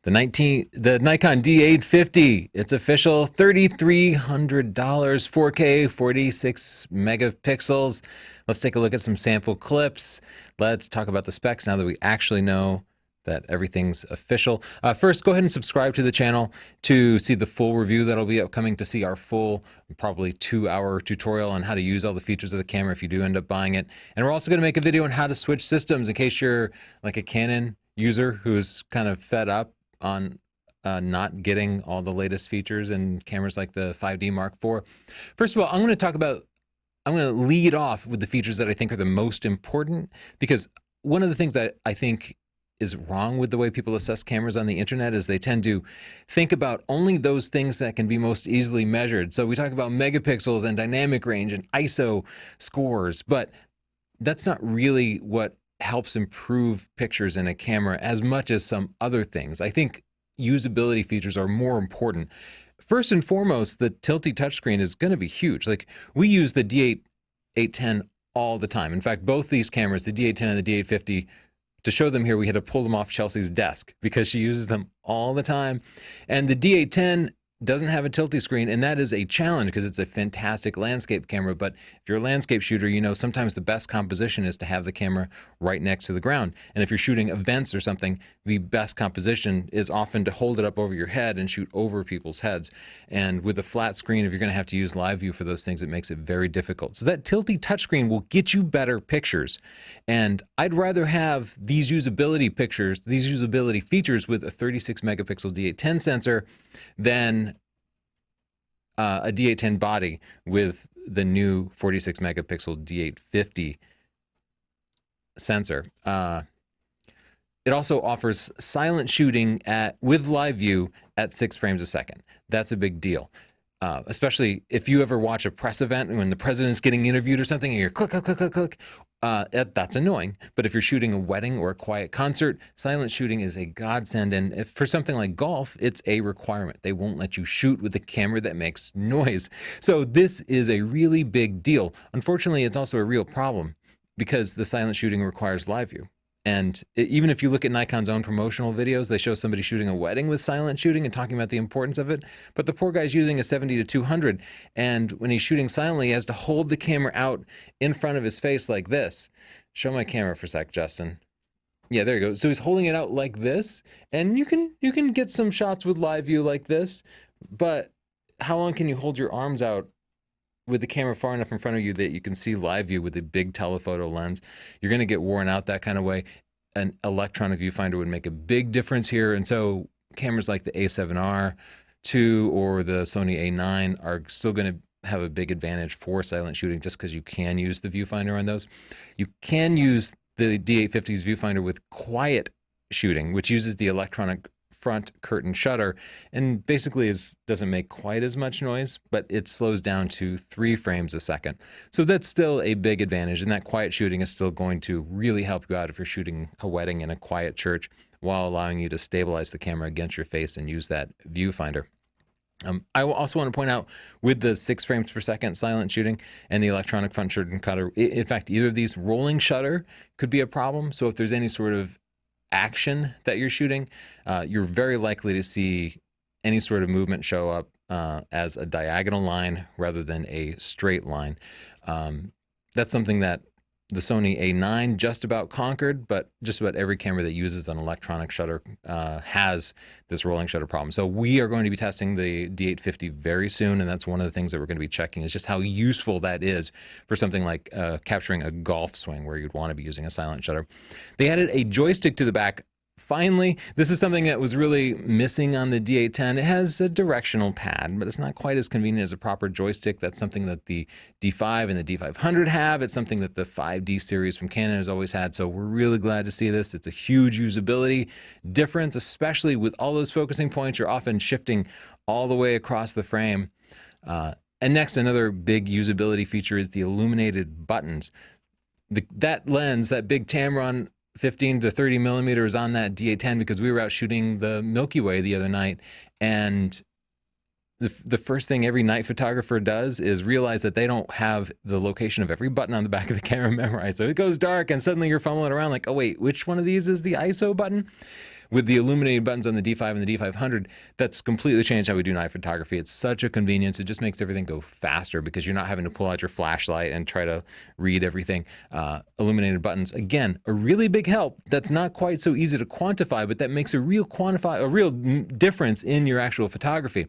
The Nikon D850, it's official, $3,300, 4K, 46 megapixels. Let's take a look at some sample clips. Let's talk about the specs now that we actually know that everything's official. First, go ahead and subscribe to the channel to see the full review that'll be upcoming, to see our full, probably 2-hour tutorial on how to use all the features of the camera if you do end up buying it. And we're also gonna make a video on how to switch systems in case you're like a Canon user who's kind of fed up on not getting all the latest features in cameras like the 5D Mark IV. First of all, I'm going to lead off with the features that I think are the most important, because one of the things that I think is wrong with the way people assess cameras on the internet is they tend to think about only those things that can be most easily measured. So we talk about megapixels and dynamic range and ISO scores, but that's not really what helps improve pictures in a camera as much as some other things. I think usability features are more important. First and foremost, the Tilty touchscreen is going to be huge. Like, we use the D810 all the time. In fact, both these cameras, the D810 and the D850, to show them here, we had to pull them off Chelsea's desk because she uses them all the time. And the D810 doesn't have a Tilty screen, and that is a challenge because it's a fantastic landscape camera. But if you're a landscape shooter, you know sometimes the best composition is to have the camera right next to the ground. And if you're shooting events or something, the best composition is often to hold it up over your head and shoot over people's heads. And with a flat screen, if you're going to have to use live view for those things, it makes it very difficult. So that Tilty touchscreen will get you better pictures. And I'd rather have these usability pictures, these usability features with a 36 megapixel D810 sensor than a D810 body with the new 46 megapixel D850 sensor. It also offers silent shooting with live view at 6 frames a second. That's a big deal. Especially if you ever watch a press event when the president's getting interviewed or something and you're click, click, click, click, click. That's annoying. But if you're shooting a wedding or a quiet concert, silent shooting is a godsend. And if for something like golf, it's a requirement. They won't let you shoot with a camera that makes noise. So this is a really big deal. Unfortunately, it's also a real problem because the silent shooting requires live view. And even if you look at Nikon's own promotional videos, they show somebody shooting a wedding with silent shooting and talking about the importance of it. But the poor guy's using a 70-200. And when he's shooting silently, he has to hold the camera out in front of his face like this. Show my camera for a sec, Justin. Yeah, there you go. So he's holding it out like this. And you can get some shots with live view like this. But how long can you hold your arms out with the camera far enough in front of you that you can see live view with a big telephoto lens? You're going to get worn out that kind of way. An electronic viewfinder would make a big difference here. And so cameras like the A7R II or the Sony A9 are still going to have a big advantage for silent shooting just because you can use the viewfinder on those. You can use the D850's viewfinder with quiet shooting, which uses the electronic front curtain shutter and basically doesn't make quite as much noise, but it slows down to 3 frames a second. So that's still a big advantage, and that quiet shooting is still going to really help you out if you're shooting a wedding in a quiet church while allowing you to stabilize the camera against your face and use that viewfinder. I also want to point out with the 6 frames per second silent shooting and the electronic front curtain shutter, in fact, either of these, rolling shutter could be a problem. So if there's any sort of action that you're shooting, you're very likely to see any sort of movement show up as a diagonal line rather than a straight line. That's something that the Sony A9 just about conquered, but just about every camera that uses an electronic shutter has this rolling shutter problem. So we are going to be testing the D850 very soon, and that's one of the things that we're going to be checking is just how useful that is for something like capturing a golf swing where you'd want to be using a silent shutter. They added a joystick to the back. Finally, this is something that was really missing on the D810. It has a directional pad, but it's not quite as convenient as a proper joystick. That's something that the D5 and the D500 have. It's something that the 5D series from Canon has always had. So we're really glad to see this. It's a huge usability difference, especially with all those focusing points. You're often shifting all the way across the frame. And next, another big usability feature is the illuminated buttons. That lens, that big Tamron 15 to 30 millimeters on that D810 because we were out shooting the Milky Way the other night, and the first thing every night photographer does is realize that they don't have the location of every button on the back of the camera memorized. So it goes dark and suddenly you're fumbling around like, oh wait, which one of these is the ISO button? with the illuminated buttons on the D5 and the D500, that's completely changed how we do night photography. It's such a convenience. It just makes everything go faster because you're not having to pull out your flashlight and try to read everything. Illuminated buttons, again, a really big help. That's not quite so easy to quantify, but that makes a real difference in your actual photography.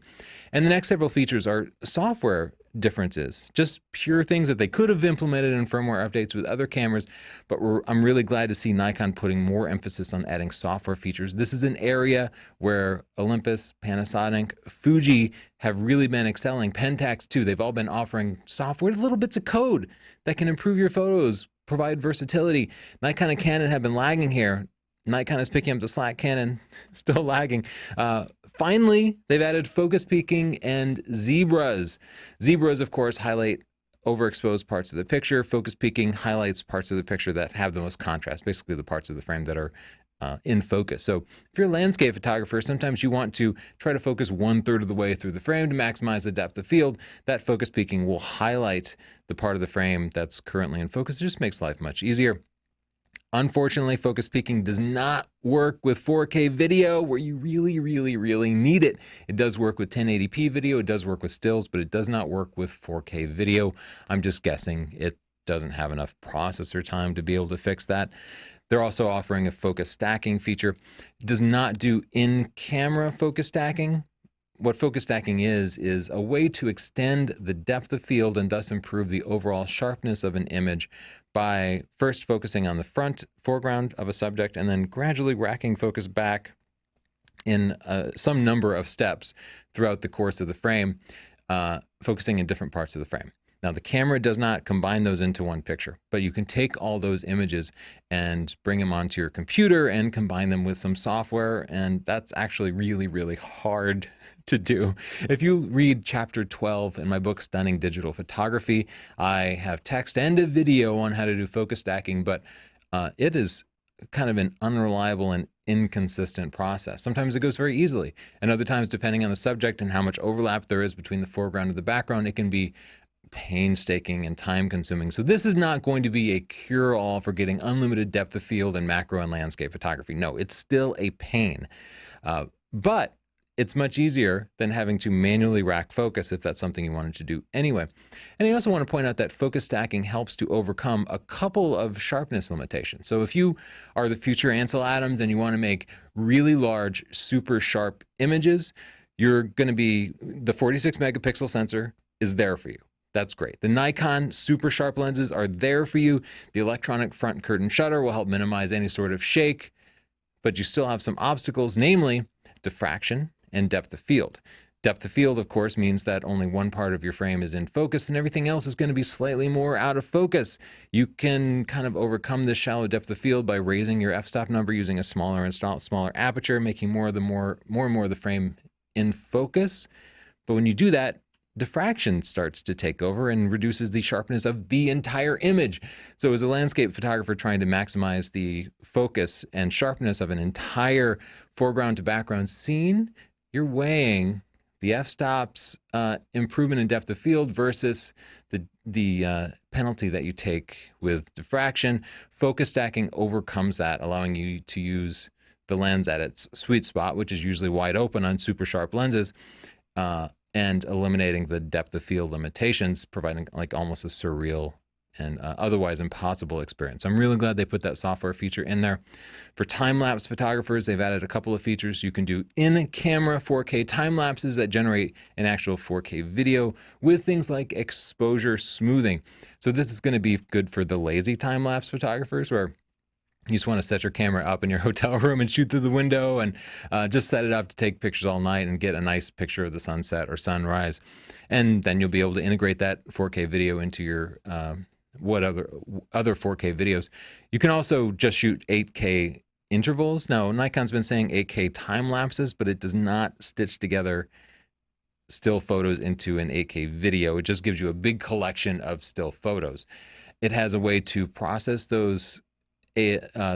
And the next several features are software differences, just pure things that they could have implemented in firmware updates with other cameras, but I'm really glad to see Nikon putting more emphasis on adding software features. This is an area where Olympus, Panasonic, Fuji have really been excelling. Pentax too, they've all been offering software, little bits of code that can improve your photos, provide versatility. Nikon and Canon have been lagging here. Nikon is picking up the slack, Canon still lagging. Finally, they've added focus peaking and zebras. Zebras, of course, highlight overexposed parts of the picture. Focus peaking highlights parts of the picture that have the most contrast, basically the parts of the frame that are in focus. So if you're a landscape photographer, sometimes you want to try to focus 1/3 of the way through the frame to maximize the depth of field. That focus peaking will highlight the part of the frame that's currently in focus. It just makes life much easier. Unfortunately, focus peaking does not work with 4K video where you really need it. It does work with 1080p video, it does work with stills, but it does not work with 4K video. I'm just guessing it doesn't have enough processor time to be able to fix that. They're also offering a focus stacking feature. It does not do in-camera focus stacking. What focus stacking is a way to extend the depth of field and thus improve the overall sharpness of an image by first focusing on the foreground of a subject and then gradually racking focus back in some number of steps throughout the course of the frame, focusing in different parts of the frame. Now, the camera does not combine those into one picture, but you can take all those images and bring them onto your computer and combine them with some software, and that's actually really hard to do. If you read chapter 12 in my book, Stunning Digital Photography, I have text and a video on how to do focus stacking, but it is kind of an unreliable and inconsistent process. Sometimes it goes very easily, and other times, depending on the subject and how much overlap there is between the foreground and the background, it can be painstaking and time-consuming. So this is not going to be a cure-all for getting unlimited depth of field in macro and landscape photography. No, it's still a pain, but it's much easier than having to manually rack focus if that's something you wanted to do anyway. And I also want to point out that focus stacking helps to overcome a couple of sharpness limitations. So if you are the future Ansel Adams and you want to make really large, super sharp images, you're going to be, the 46 megapixel sensor is there for you. That's great. The Nikon super sharp lenses are there for you. The electronic front curtain shutter will help minimize any sort of shake, but you still have some obstacles, namely diffraction and depth of field. Depth of field, of course, means that only one part of your frame is in focus and everything else is going to be slightly more out of focus. You can kind of overcome this shallow depth of field by raising your f-stop number, using a smaller aperture, making more and more of the frame in focus. But when you do that, diffraction starts to take over and reduces the sharpness of the entire image. So as a landscape photographer trying to maximize the focus and sharpness of an entire foreground to background scene, you're weighing the f-stops improvement in depth of field versus the penalty that you take with diffraction. Focus stacking overcomes that, allowing you to use the lens at its sweet spot, which is usually wide open on super sharp lenses, and eliminating the depth of field limitations, providing like almost a surreal and otherwise impossible experience. I'm really glad they put that software feature in there. For time-lapse photographers, they've added a couple of features. You can do in-camera 4K time lapses that generate an actual 4K video with things like exposure smoothing. So this is going to be good for the lazy time-lapse photographers where you just want to set your camera up in your hotel room and shoot through the window and just set it up to take pictures all night and get a nice picture of the sunset or sunrise. And then you'll be able to integrate that 4K video into your other 4K videos. You can also just shoot 8K intervals. Now, Nikon's been saying 8K time lapses, but it does not stitch together still photos into an 8K video. It just gives you a big collection of still photos. It has a way to process those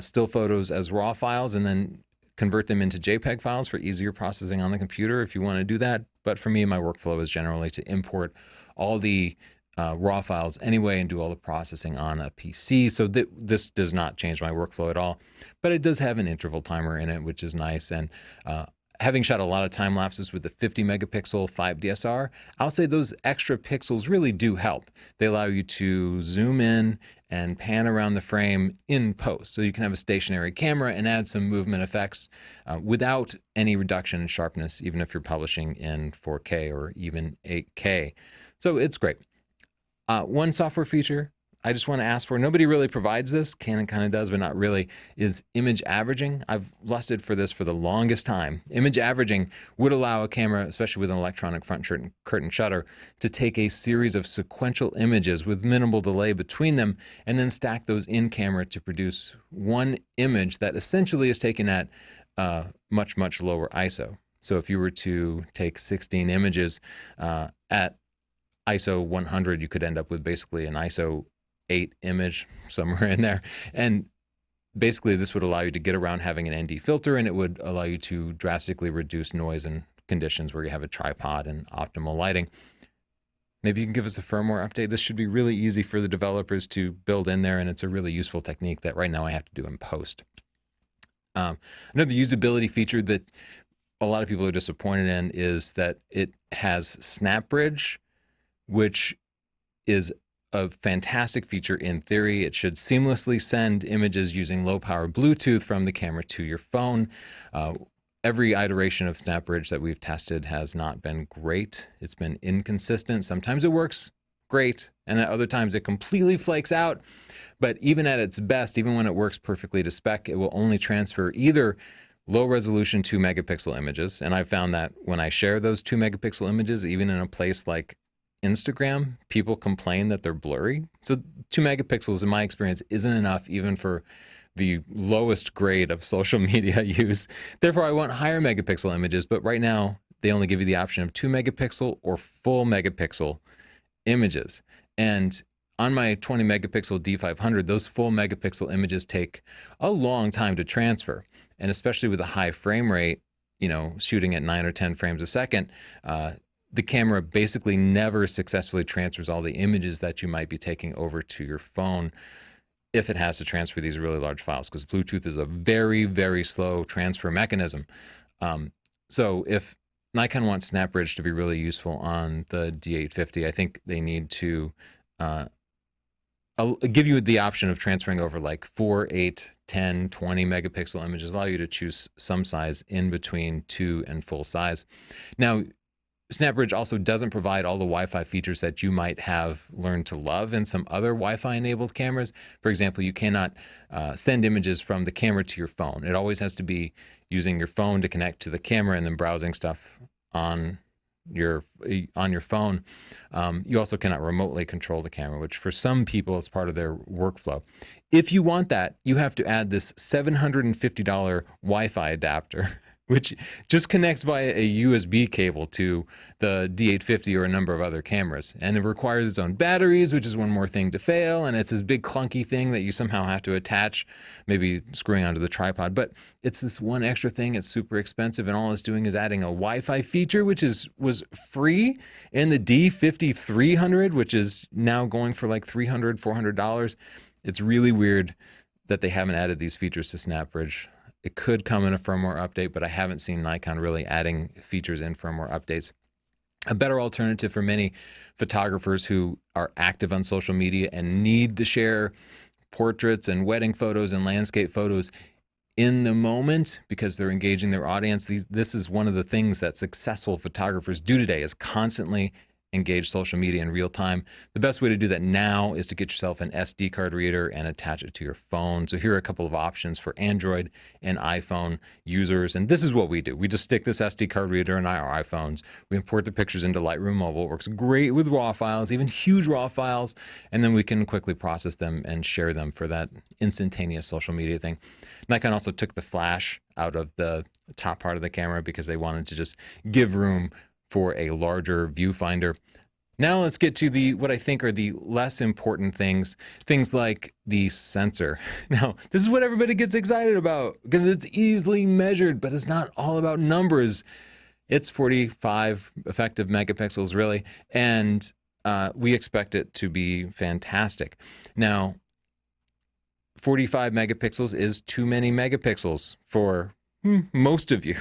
still photos as raw files and then convert them into JPEG files for easier processing on the computer if you want to do that. But for me, my workflow is generally to import all the raw files anyway and do all the processing on a PC. So this does not change my workflow at all, but it does have an interval timer in it, which is nice. And having shot a lot of time lapses with the 50 megapixel 5 DSR, I'll say those extra pixels really do help. They allow you to zoom in and pan around the frame in post. So you can have a stationary camera and add some movement effects without any reduction in sharpness, even if you're publishing in 4K or even 8K. So it's great. One software feature I just want to ask for, nobody really provides this, Canon kind of does, but not really, is image averaging. I've lusted for this for the longest time. Image averaging would allow a camera, especially with an electronic front curtain shutter, to take a series of sequential images with minimal delay between them and then stack those in camera to produce one image that essentially is taken at much, much lower ISO. So if you were to take 16 images at ISO 100, you could end up with basically an ISO 8 image somewhere in there. And basically this would allow you to get around having an ND filter, and it would allow you to drastically reduce noise in conditions where you have a tripod and optimal lighting. Maybe you can give us a firmware update. This should be really easy for the developers to build in there, and it's a really useful technique that right now I have to do in post. Another usability feature that a lot of people are disappointed in is that it has Snap Bridge, which is a fantastic feature in theory. It should seamlessly send images using low power Bluetooth from the camera to your phone. Every iteration of SnapBridge that we've tested has not been great. It's been inconsistent. Sometimes it works great, and at other times it completely flakes out. But even at its best, even when it works perfectly to spec, it will only transfer either low resolution 2 megapixel images. And I've found that when I share those 2 megapixel images, even in a place like Instagram, people complain that they're blurry. So 2 megapixels in my experience isn't enough even for the lowest grade of social media use. Therefore, I want higher megapixel images, but right now they only give you the option of 2 megapixel or full megapixel images. And on my 20 megapixel D500, those full megapixel images take a long time to transfer. And especially with a high frame rate, you know, shooting at 9 or 10 frames a second, the camera basically never successfully transfers all the images that you might be taking over to your phone if it has to transfer these really large files, because Bluetooth is a very, very slow transfer mechanism. So if Nikon wants SnapBridge to be really useful on the D850, I think they need to give you the option of transferring over like 4, 8, 10, 20 megapixel images, allow you to choose some size in between 2 and full size. Now, SnapBridge also doesn't provide all the Wi-Fi features that you might have learned to love in some other Wi-Fi enabled cameras. For example, you cannot send images from the camera to your phone. It always has to be using your phone to connect to the camera and then browsing stuff on your phone. You also cannot remotely control the camera, which for some people is part of their workflow. If you want that, you have to add this $750 Wi-Fi adapter, which just connects via a USB cable to the D850 or a number of other cameras. And it requires its own batteries, which is one more thing to fail. And it's this big clunky thing that you somehow have to attach, maybe screwing onto the tripod. But it's this one extra thing. It's super expensive. And all it's doing is adding a Wi-Fi feature, which was free in the D50-300, which is now going for like $300, $400. It's really weird that they haven't added these features to SnapBridge. It could come in a firmware update, but I haven't seen Nikon really adding features in firmware updates. A better alternative for many photographers who are active on social media and need to share portraits and wedding photos and landscape photos in the moment because they're engaging their audience. This is one of the things that successful photographers do today, is constantly engage social media in real time. The best way to do that now is to get yourself an SD card reader and attach it to your phone. So here are a couple of options for Android and iPhone users. And this is what we do. We just stick this SD card reader in our iPhones. We import the pictures into Lightroom Mobile. It works great with RAW files, even huge RAW files. And then we can quickly process them and share them for that instantaneous social media thing. Nikon also took the flash out of the top part of the camera because they wanted to just give room for a larger viewfinder. Now let's get to what I think are the less important things like the sensor. Now, this is what everybody gets excited about because it's easily measured, but it's not all about numbers. It's 45 effective megapixels really, and we expect it to be fantastic. Now, 45 megapixels is too many megapixels for most of you.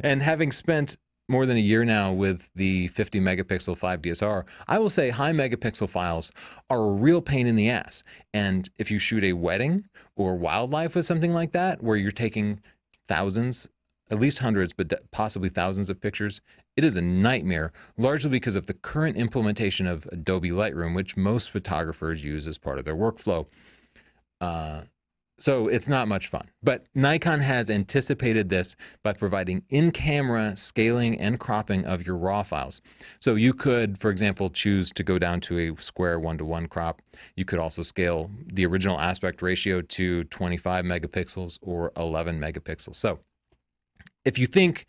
And having spent more than a year now with the 50 megapixel 5DSR, I will say high megapixel files are a real pain in the ass. And if you shoot a wedding or wildlife with something like that, where you're taking thousands, at least hundreds, but possibly thousands of pictures, it is a nightmare, largely because of the current implementation of Adobe Lightroom, which most photographers use as part of their workflow. So it's not much fun. But Nikon has anticipated this by providing in-camera scaling and cropping of your RAW files. So you could, for example, choose to go down to a square 1:1 crop. You could also scale the original aspect ratio to 25 megapixels or 11 megapixels. So if you think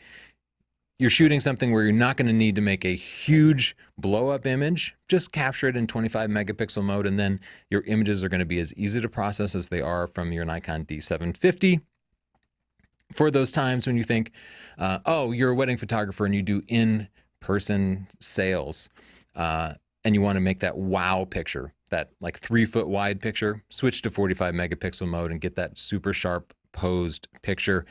you're shooting something where you're not going to need to make a huge blow-up image, just capture it in 25 megapixel mode, and then your images are going to be as easy to process as they are from your Nikon D750. For those times when you think, oh, you're a wedding photographer and you do in-person sales, and you want to make that wow picture, that like 3-foot wide picture, switch to 45 megapixel mode and get that super sharp posed picture.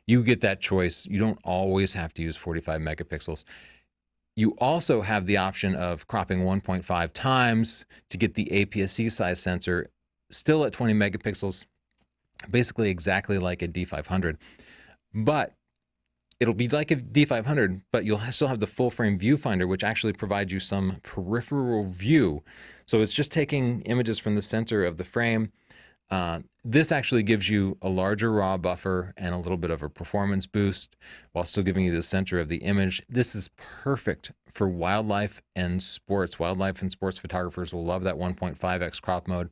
You get that choice. You don't always have to use 45 megapixels. You also have the option of cropping 1.5 times to get the APS-C size sensor still at 20 megapixels, basically exactly like a D500. But it'll be like a D500, but you'll still have the full frame viewfinder, which actually provides you some peripheral view. So it's just taking images from the center of the frame. This actually gives you a larger raw buffer and a little bit of a performance boost while still giving you the center of the image. This is perfect for wildlife and sports. Wildlife and sports photographers will love that 1.5x crop mode.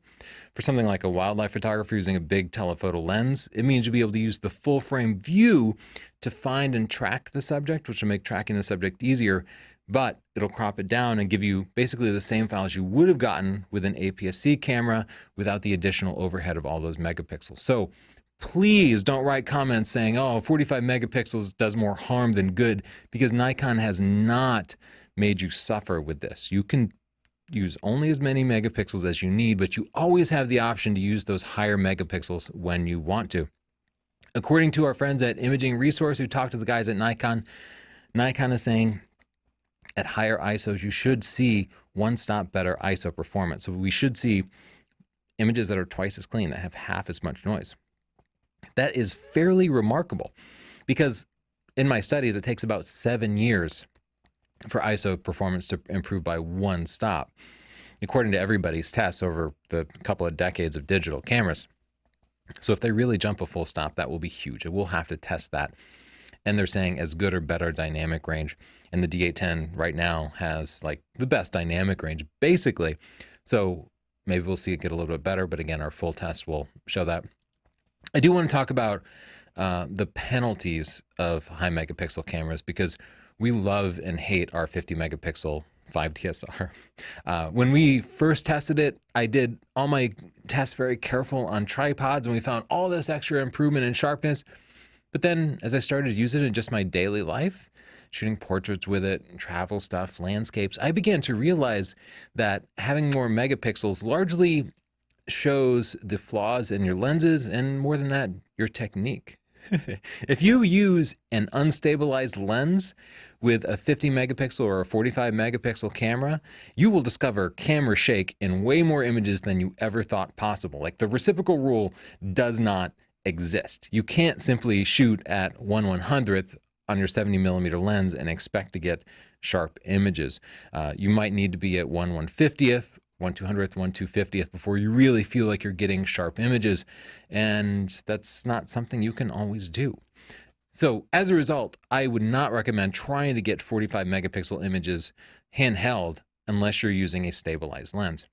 For something like a wildlife photographer using a big telephoto lens, it means you'll be able to use the full frame view to find and track the subject, which will make tracking the subject easier, but it'll crop it down and give you basically the same files you would have gotten with an APS-C camera without the additional overhead of all those megapixels. So please don't write comments saying, oh, 45 megapixels does more harm than good, because Nikon has not made you suffer with this. You can use only as many megapixels as you need, but you always have the option to use those higher megapixels when you want to. According to our friends at Imaging Resource who talked to the guys at Nikon, Nikon is saying at higher ISOs, you should see one-stop better ISO performance. So we should see images that are twice as clean, that have half as much noise. That is fairly remarkable, because in my studies, it takes about 7 years for ISO performance to improve by one stop, according to everybody's tests over the couple of decades of digital cameras. So if they really jump a full stop, that will be huge. And we'll have to test that. And they're saying as good or better dynamic range. And the D810 right now has like the best dynamic range, basically. So maybe we'll see it get a little bit better, but again, our full test will show that. I do want to talk about the penalties of high megapixel cameras, because we love and hate our 50 megapixel 5DSR. When we first tested it, I did all my tests very careful on tripods, and we found all this extra improvement in sharpness. But then as I started to use it in just my daily life, shooting portraits with it, travel stuff, landscapes, I began to realize that having more megapixels largely shows the flaws in your lenses, and more than that, your technique. If you use an unstabilized lens with a 50 megapixel or a 45 megapixel camera, you will discover camera shake in way more images than you ever thought possible. Like, the reciprocal rule does not exist. You can't simply shoot at 1/100th on your 70 millimeter lens and expect to get sharp images. You might need to be at 1/150th, 1/200th, 1/250th before you really feel like you're getting sharp images. And that's not something you can always do. So as a result, I would not recommend trying to get 45 megapixel images handheld unless you're using a stabilized lens.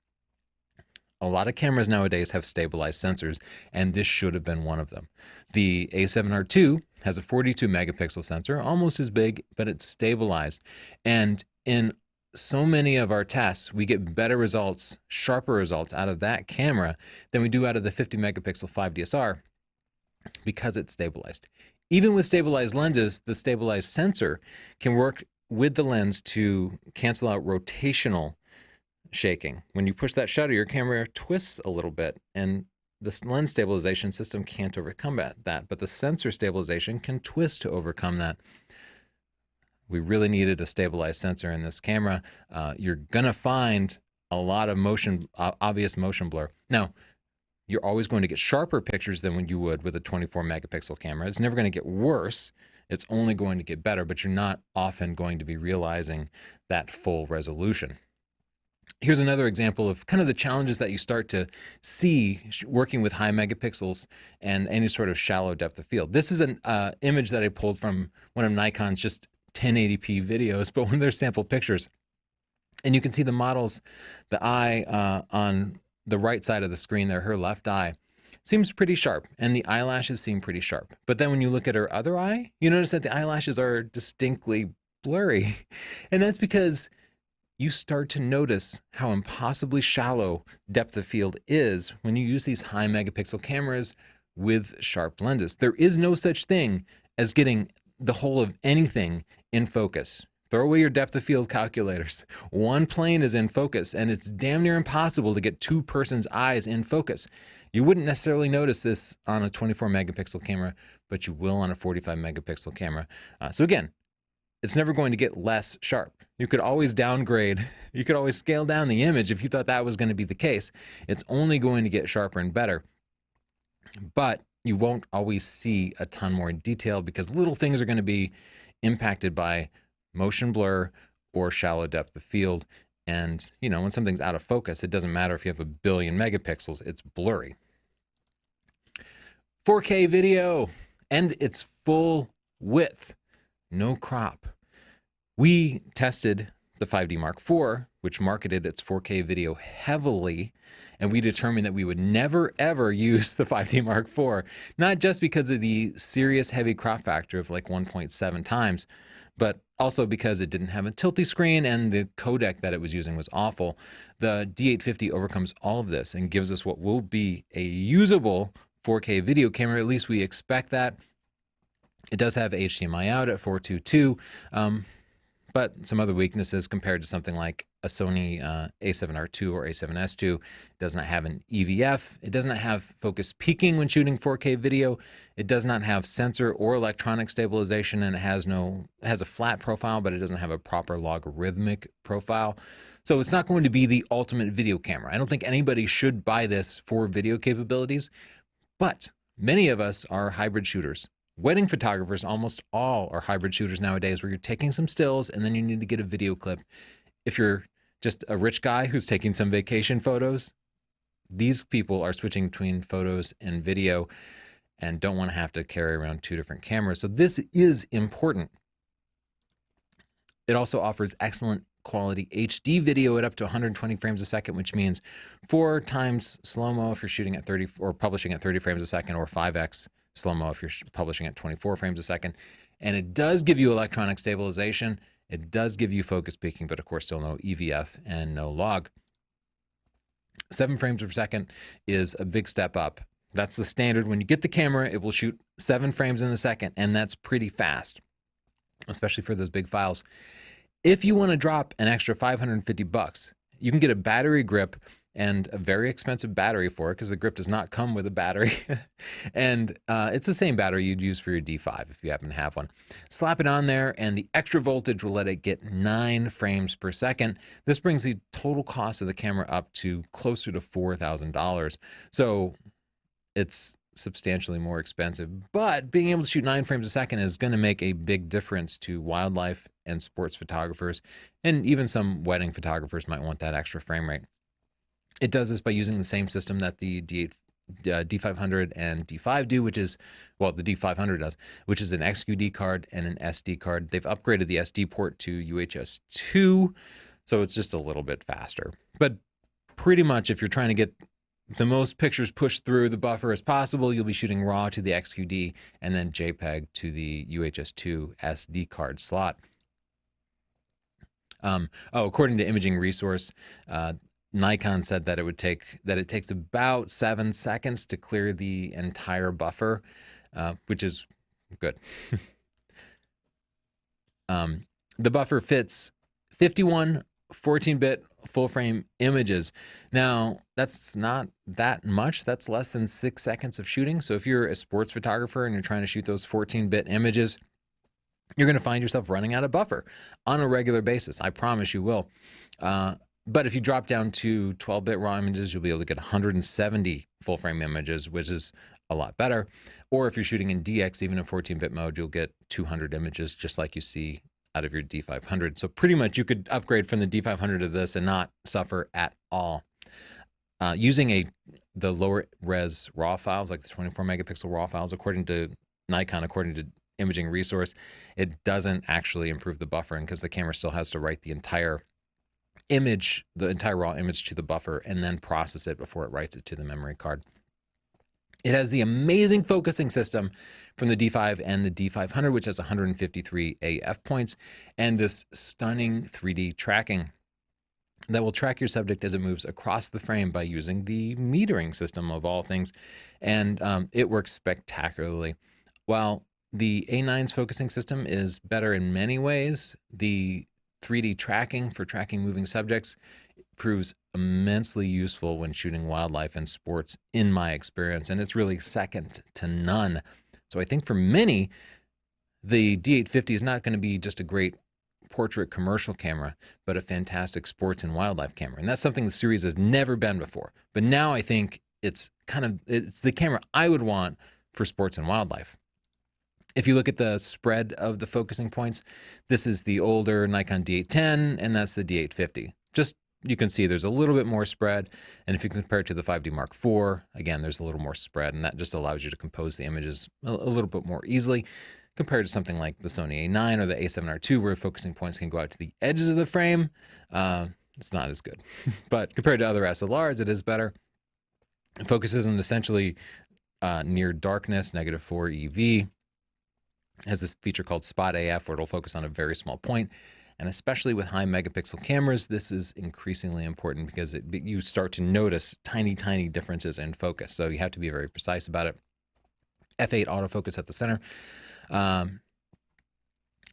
A lot of cameras nowadays have stabilized sensors, and this should have been one of them. The A7R II has a 42 megapixel sensor, almost as big, but it's stabilized. And in so many of our tests, we get better results, sharper results out of that camera than we do out of the 50 megapixel 5DSR, because it's stabilized. Even with stabilized lenses, the stabilized sensor can work with the lens to cancel out rotational shaking. When you push that shutter, your camera twists a little bit, and the lens stabilization system can't overcome that, but the sensor stabilization can twist to overcome that. We really needed a stabilized sensor in this camera. You're gonna find a lot of obvious motion blur. Now, you're always going to get sharper pictures than when you would with a 24 megapixel camera. It's never going to get worse. It's only going to get better, but you're not often going to be realizing that full resolution. Here's another example of kind of the challenges that you start to see working with high megapixels and any sort of shallow depth of field. This is an image that I pulled from one of Nikon's just 1080p videos, but one of their sample pictures. And you can see the models, the eye on the right side of the screen there, her left eye, seems pretty sharp, and the eyelashes seem pretty sharp. But then when you look at her other eye, you notice that the eyelashes are distinctly blurry. And that's because you start to notice how impossibly shallow depth of field is when you use these high megapixel cameras with sharp lenses. There is no such thing as getting the whole of anything in focus. Throw away your depth of field calculators. One plane is in focus, and it's damn near impossible to get two persons' eyes in focus. You wouldn't necessarily notice this on a 24 megapixel camera, but you will on a 45 megapixel camera. So again, it's never going to get less sharp. You could always downgrade, you could always scale down the image if you thought that was going to be the case. It's only going to get sharper and better. But you won't always see a ton more detail because little things are going to be impacted by motion blur or shallow depth of field. And, you know, when something's out of focus, it doesn't matter if you have 1 billion megapixels, it's blurry. 4K video, and it's full width, no crop. We tested the 5D Mark IV, which marketed its 4K video heavily, and we determined that we would never ever use the 5D Mark IV, not just because of the serious heavy crop factor of like 1.7 times, but also because it didn't have a Tilty screen and the codec that it was using was awful. The D850 overcomes all of this and gives us what will be a usable 4K video camera. At least we expect that. It does have HDMI out at 422, but some other weaknesses compared to something like a Sony A7R II or A7S II. It does not have an EVF. It does not have focus peaking when shooting 4K video. It does not have sensor or electronic stabilization, and it has a flat profile, but it doesn't have a proper logarithmic profile. So it's not going to be the ultimate video camera. I don't think anybody should buy this for video capabilities, but many of us are hybrid shooters. Wedding photographers, almost all are hybrid shooters nowadays, where you're taking some stills and then you need to get a video clip. If you're just a rich guy who's taking some vacation photos, these people are switching between photos and video and don't want to have to carry around two different cameras. So this is important. It also offers excellent quality HD video at up to 120 frames a second, which means 4 times slow-mo if you're shooting at 30 or publishing at 30 frames a second, or 5x slow-mo if you're publishing at 24 frames a second. And it does give you electronic stabilization. It does give you focus peaking, but of course still no EVF and no log. 7 frames per second is a big step up. That's the standard. When you get the camera, it will shoot 7 frames in a second, and that's pretty fast, especially for those big files. If you want to drop an extra $550, you can get a battery grip and a very expensive battery for it, because the grip does not come with a battery. And it's the same battery you'd use for your D5 if you happen to have one. Slap it on there, and the extra voltage will let it get 9 frames per second. This brings the total cost of the camera up to closer to $4,000. So it's substantially more expensive, but being able to shoot 9 frames a second is going to make a big difference to wildlife and sports photographers, and even some wedding photographers might want that extra frame rate. It does this by using the same system that the D500 and D5 do, which is, well, the D500 does, which is an XQD card and an SD card. They've upgraded the SD port to UHS 2, so it's just a little bit faster. But pretty much, if you're trying to get the most pictures pushed through the buffer as possible, you'll be shooting RAW to the XQD and then JPEG to the UHS 2 SD card slot. According to Imaging Resource, Nikon said that it takes about 7 seconds to clear the entire buffer, which is good. The buffer fits 51 14-bit full frame images. Now, that's not that much. That's less than 6 seconds of shooting. So if you're a sports photographer and you're trying to shoot those 14-bit images, you're going to find yourself running out of buffer on a regular basis. I promise you will. But if you drop down to 12-bit raw images, you'll be able to get 170 full frame images, which is a lot better. Or if you're shooting in DX, even in 14-bit mode, you'll get 200 images, just like you see out of your D500. So pretty much you could upgrade from the D500 to this and not suffer at all. Using the lower res RAW files, like the 24 megapixel RAW files, according to Nikon, according to Imaging Resource, it doesn't actually improve the buffering because the camera still has to write the entire image, the entire raw image to the buffer and then process it before it writes it to the memory card. It has the amazing focusing system from the D5 and the D500, which has 153 AF points, and this stunning 3D tracking that will track your subject as it moves across the frame by using the metering system of all things. And it works spectacularly. While the A9's focusing system is better in many ways, the 3D tracking for tracking moving subjects proves immensely useful when shooting wildlife and sports, in my experience, and it's really second to none. So I think for many, the D850 is not going to be just a great portrait commercial camera, but a fantastic sports and wildlife camera. And that's something the series has never been before. But now I think it's the camera I would want for sports and wildlife. If you look at the spread of the focusing points, this is the older Nikon D810, and that's the D850. Just, you can see there's a little bit more spread. And if you compare it to the 5D Mark IV, again, there's a little more spread, and that just allows you to compose the images a little bit more easily compared to something like the Sony A9 or the A7R II, where focusing points can go out to the edges of the frame. It's not as good. But compared to other SLRs, it is better. It focuses on essentially near darkness, -4 EV. It has this feature called Spot AF, where it'll focus on a very small point. And especially with high megapixel cameras, this is increasingly important because you start to notice tiny, tiny differences in focus. So you have to be very precise about it. F8 autofocus at the center.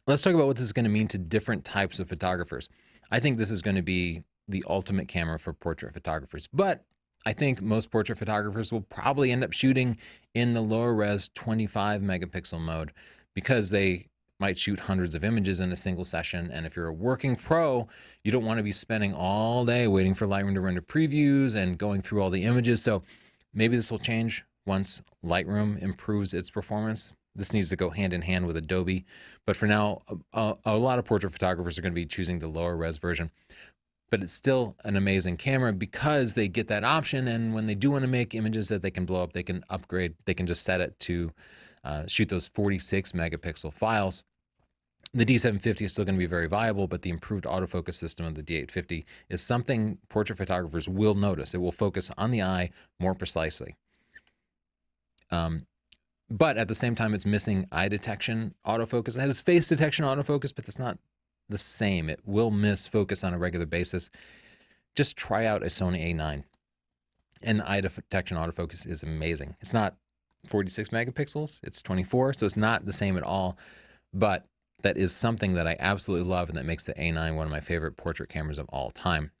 Let's talk about what this is going to mean to different types of photographers. I think this is going to be the ultimate camera for portrait photographers, but I think most portrait photographers will probably end up shooting in the lower res 25 megapixel mode because they might shoot hundreds of images in a single session. And if you're a working pro, you don't want to be spending all day waiting for Lightroom to render previews and going through all the images. So maybe this will change once Lightroom improves its performance. This needs to go hand in hand with Adobe. But for now, a lot of portrait photographers are going to be choosing the lower res version. But it's still an amazing camera because they get that option. And when they do want to make images that they can blow up, they can upgrade. They can just set it to shoot those 46 megapixel files. The D750 is still going to be very viable, but the improved autofocus system of the D850 is something portrait photographers will notice. It will focus on the eye more precisely. But at the same time, it's missing eye detection autofocus. It has face detection autofocus, but that's not the same. It will miss focus on a regular basis. Just try out a Sony A9. And the eye detection autofocus is amazing. It's not 46 megapixels, it's 24, so it's not the same at all. But that is something that I absolutely love, and that makes the A9 one of my favorite portrait cameras of all time.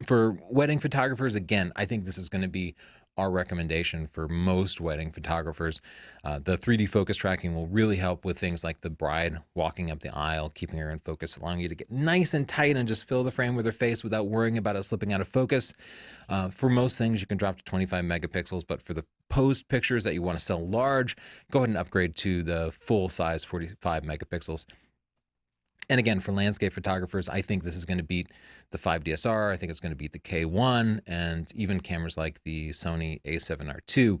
For wedding photographers, again, I think this is going to be our recommendation for most wedding photographers. The 3D focus tracking will really help with things like the bride walking up the aisle, keeping her in focus, allowing you to get nice and tight and just fill the frame with her face without worrying about it slipping out of focus. For most things, you can drop to 25 megapixels, but for the posed pictures that you want to sell large, go ahead and upgrade to the full size 45 megapixels. And again, for landscape photographers, I think this is going to beat the 5DSR. I think it's going to beat the K1 and even cameras like the Sony A7R II,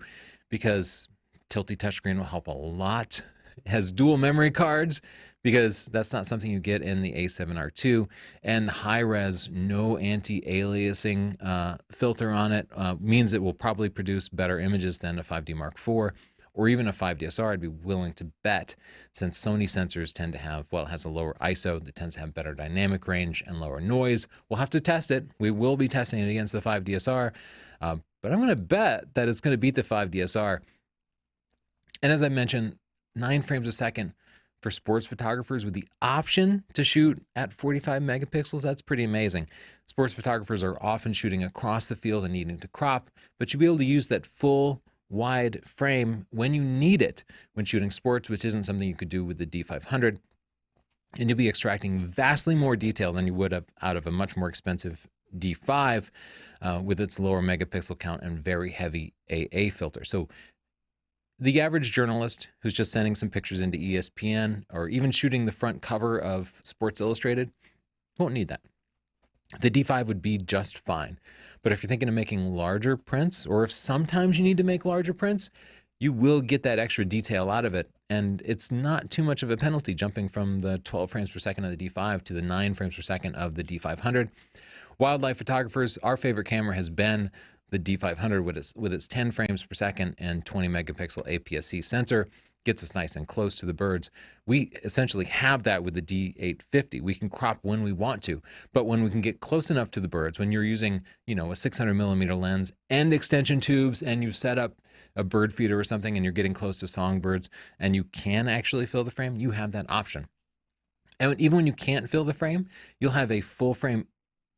because Tilty touchscreen will help a lot. It has dual memory cards, because that's not something you get in the A7R II. And the high-res, no anti-aliasing filter on it means it will probably produce better images than a 5D Mark IV. Or even a 5DSR, I'd be willing to bet, since Sony sensors tend to have, well, it has a lower ISO that tends to have better dynamic range and lower noise. We'll have to test it. We will be testing it against the 5DSR, but I'm going to bet that it's going to beat the 5DSR. And as I mentioned, 9 frames a second for sports photographers with the option to shoot at 45 megapixels. That's pretty amazing. Sports photographers are often shooting across the field and needing to crop, but you'll be able to use that full wide frame when you need it when shooting sports, which isn't something you could do with the D500. And you'll be extracting vastly more detail than you would have out of a much more expensive D5 with its lower megapixel count and very heavy AA filter. So the average journalist who's just sending some pictures into ESPN or even shooting the front cover of Sports Illustrated won't need that. The D5 would be just fine. But if you're thinking of making larger prints, or if sometimes you need to make larger prints, you will get that extra detail out of it. And it's not too much of a penalty jumping from the 12 frames per second of the D5 to the 9 frames per second of the D500. Wildlife photographers, our favorite camera has been the D500 with its 10 frames per second and 20 megapixel APS-C sensor. Gets us nice and close to the birds. We essentially have that with the D850. We can crop when we want to, but when we can get close enough to the birds, when you're using, a 600 millimeter lens and extension tubes, and you set up a bird feeder or something, and you're getting close to songbirds, and you can actually fill the frame, you have that option. And even when you can't fill the frame, you'll have a full frame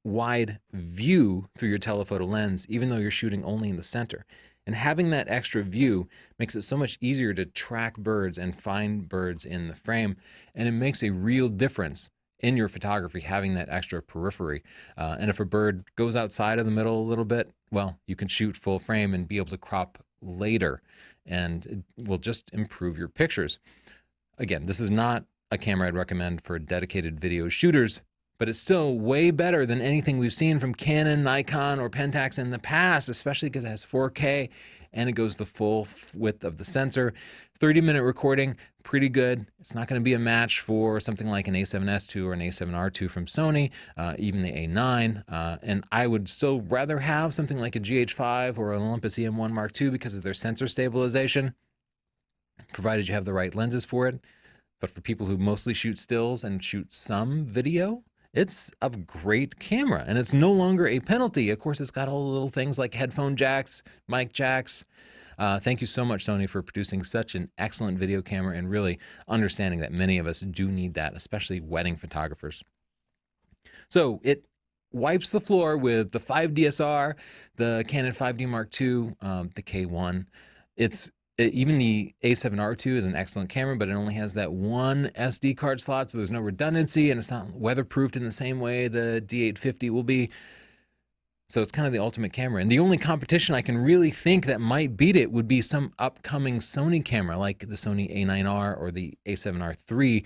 wide view through your telephoto lens, even though you're shooting only in the center. And having that extra view makes it so much easier to track birds and find birds in the frame. And it makes a real difference in your photography, having that extra periphery. And if a bird goes outside of the middle a little bit, well, you can shoot full frame and be able to crop later, and it will just improve your pictures. Again, this is not a camera I'd recommend for dedicated video shooters, but it's still way better than anything we've seen from Canon, Nikon, or Pentax in the past, especially because it has 4K and it goes the full width of the sensor. 30-minute recording, pretty good. It's not going to be a match for something like an A7S II or an A7R II from Sony, even the A9. And I would still rather have something like a GH5 or an Olympus EM1 Mark II because of their sensor stabilization, provided you have the right lenses for it. But for people who mostly shoot stills and shoot some video, it's a great camera, and it's no longer a penalty. Of course, it's got all the little things like headphone jacks, mic jacks. Thank you so much, Sony, for producing such an excellent video camera and really understanding that many of us do need that, especially wedding photographers. So it wipes the floor with the 5DSR, the Canon 5D Mark II, the K1. Even the A7R II is an excellent camera, but it only has that one SD card slot, so there's no redundancy, and it's not weatherproofed in the same way the D850 will be. So it's kind of the ultimate camera. And the only competition I can really think that might beat it would be some upcoming Sony camera, like the Sony A9R or the A7R III.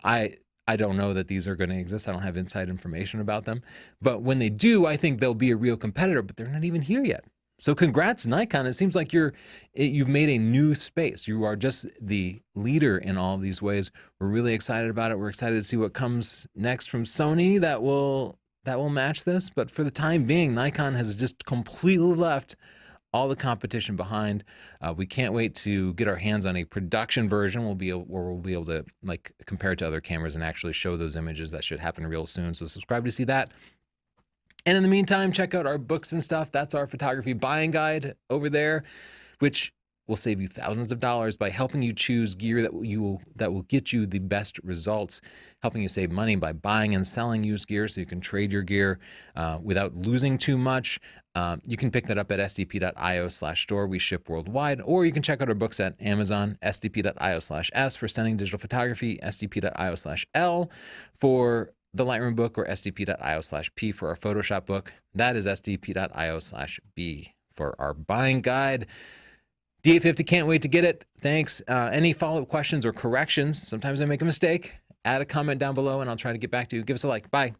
I don't know that these are going to exist. I don't have inside information about them. But when they do, I think they'll be a real competitor, but they're not even here yet. So congrats, Nikon. It seems like you've made a new space. You are just the leader in all of these ways. We're really excited about it. We're excited to see what comes next from Sony that will match this. But for the time being, Nikon has just completely left all the competition behind. We can't wait to get our hands on a production version. We'll be able to compare it to other cameras and actually show those images. That should happen real soon. So subscribe to see that. And in the meantime, check out our books and stuff. That's our photography buying guide over there, which will save you thousands of dollars by helping you choose gear that will get you the best results, helping you save money by buying and selling used gear so you can trade your gear without losing too much. You can pick that up at sdp.io/store. We ship worldwide. Or you can check out our books at Amazon, sdp.io/s for stunning digital photography, sdp.io/L for the Lightroom book, or sdp.io/P for our Photoshop book. That is sdp.io/B for our buying guide. D850, can't wait to get it. Thanks. Any follow-up questions or corrections? Sometimes I make a mistake. Add a comment down below and I'll try to get back to you. Give us a like. Bye.